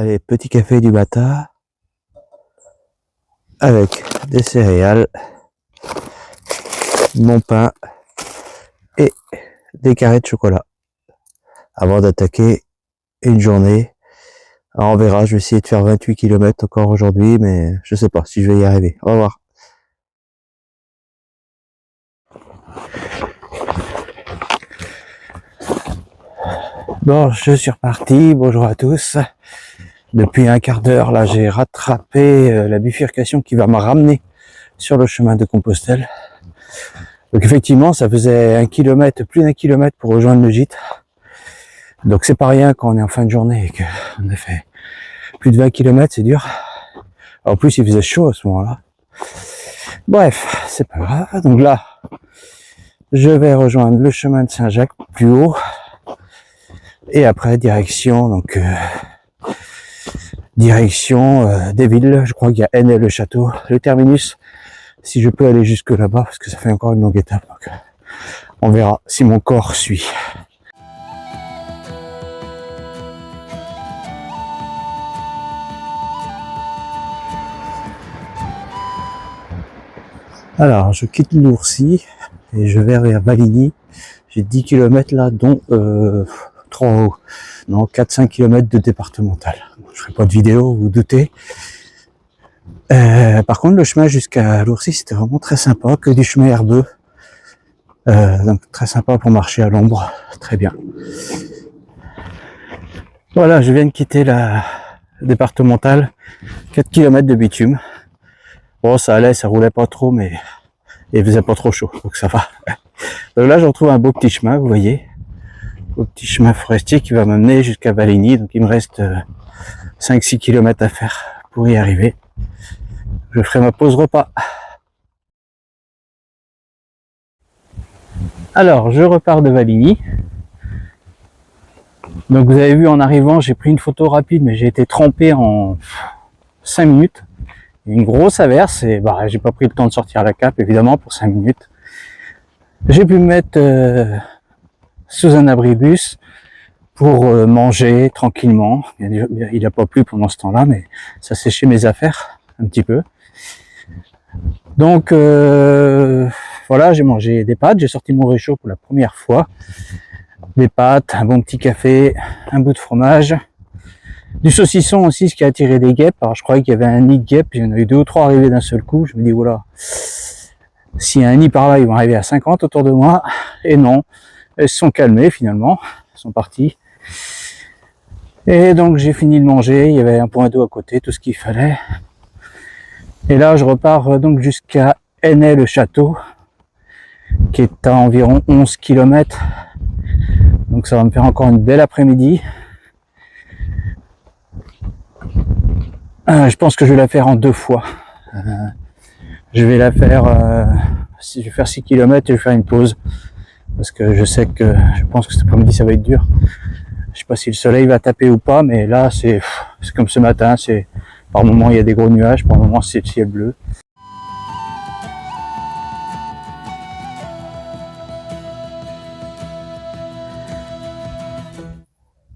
Allez, petit café du matin avec des céréales, mon pain et des carrés de chocolat avant d'attaquer une journée. Alors on verra, je vais essayer de faire 28 km encore aujourd'hui, mais je sais pas si je vais y arriver. Au revoir. Bon, je suis reparti, bonjour à tous. Depuis un quart d'heure, là, j'ai rattrapé la bifurcation qui va me ramener sur le chemin de Compostelle. Donc effectivement, ça faisait 1 kilomètre, plus d'1 kilomètre pour rejoindre le gîte. Donc c'est pas rien quand on est en fin de journée et qu'on a fait plus de 20 km, c'est dur. En plus, il faisait chaud à ce moment-là. Bref, c'est pas grave. Donc là, je vais rejoindre le chemin de Saint-Jacques plus haut. Et après, direction des villes. Je crois qu'il y a Henay-le-Château, le terminus. Si je peux aller jusque là-bas, parce que ça fait encore une longue étape. Donc, on verra si mon corps suit. Alors, je quitte l'Ourcy et je vais vers Valigny. J'ai 10 km là, dont 4-5 km de départemental. Je ferai pas de vidéo, vous vous doutez. Par contre, le chemin jusqu'à l'Ourcy, c'était vraiment très sympa, que du chemin herbeux. Donc très sympa pour marcher à l'ombre, très bien. Voilà, je viens de quitter la départementale, 4 km de bitume. Bon, ça allait, ça roulait pas trop, mais il faisait pas trop chaud, donc ça va. Donc là, je retrouve un beau petit chemin, vous voyez, beau petit chemin forestier qui va m'amener jusqu'à Valigny. Donc il me reste 5-6 km à faire pour y arriver. Je ferai ma pause repas. Alors, je repars de Valigny. Donc vous avez vu en arrivant, j'ai pris une photo rapide, mais j'ai été trempé en 5 minutes. Une grosse averse et j'ai pas pris le temps de sortir la cape évidemment pour 5 minutes. J'ai pu me mettre sous un abribus pour manger tranquillement. Il n'a pas plu pendant ce temps-là, mais ça séchait mes affaires un petit peu. Donc voilà, j'ai mangé des pâtes, j'ai sorti mon réchaud pour la première fois. Des pâtes, un bon petit café, un bout de fromage. Du saucisson aussi, ce qui a attiré des guêpes. Alors je croyais qu'il y avait un nid de guêpes, il y en a eu 2 ou 3 arrivés d'un seul coup. Je me dis, voilà, s'il y a un nid par là, ils vont arriver à 50 autour de moi. Et non, elles se sont calmées finalement, elles sont parties. Et donc j'ai fini de manger, il y avait un point d'eau à côté, tout ce qu'il fallait. Et là je repars donc jusqu'à Henay-le-Château, qui est à environ 11 km. Donc ça va me faire encore une belle après-midi. Je pense que je vais la faire en 2 fois. Je vais la faire, je vais faire 6 km et je vais faire une pause. Parce que je pense que cet après-midi ça va être dur. Je sais pas si le soleil va taper ou pas, mais là c'est comme ce matin, par moments il y a des gros nuages, par moments c'est le ciel bleu.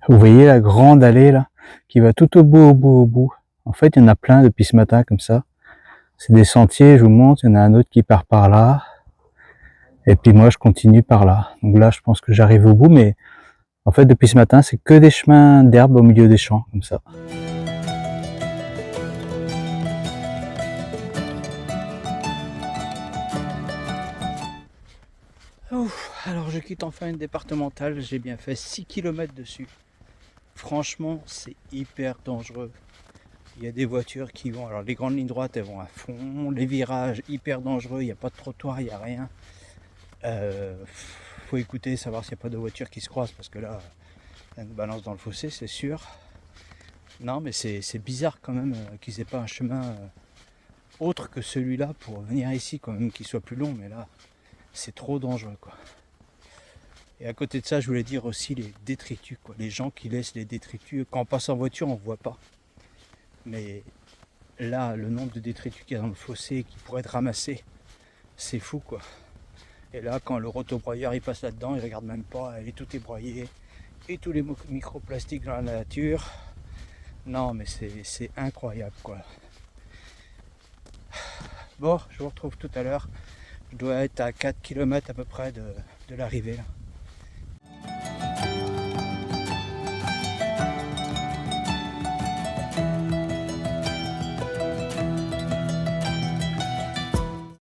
Vous voyez la grande allée là, qui va tout au bout. En fait, il y en a plein depuis ce matin comme ça. C'est des sentiers, je vous montre, il y en a un autre qui part par là. Et puis moi, je continue par là. Donc là, je pense que j'arrive au bout, mais en fait, depuis ce matin, c'est que des chemins d'herbe au milieu des champs, comme ça. Alors, je quitte enfin une départementale. J'ai bien fait 6 km dessus. Franchement, c'est hyper dangereux. Il y a des voitures qui vont, alors les grandes lignes droites elles vont à fond, les virages hyper dangereux, il n'y a pas de trottoir, il n'y a rien. Faut écouter, savoir s'il n'y a pas de voitures qui se croisent parce que là, ça nous balance dans le fossé, c'est sûr. Non mais c'est bizarre quand même qu'ils aient pas un chemin autre que celui-là pour venir ici quand même, qu'il soit plus long, mais là c'est trop dangereux quoi. Et à côté de ça, je voulais dire aussi les détritus quoi, les gens qui laissent les détritus, quand on passe en voiture on ne voit pas. Mais là, le nombre de détritus qu'il y a dans le fossé qui pourraient être ramassés, c'est fou quoi. Et là, quand le rotobroyeur il passe là-dedans, il regarde même pas, tout est broyé. Et tous les microplastiques dans la nature. Non, mais c'est incroyable, quoi. Bon, je vous retrouve tout à l'heure. Je dois être à 4 km à peu près de l'arrivée, là.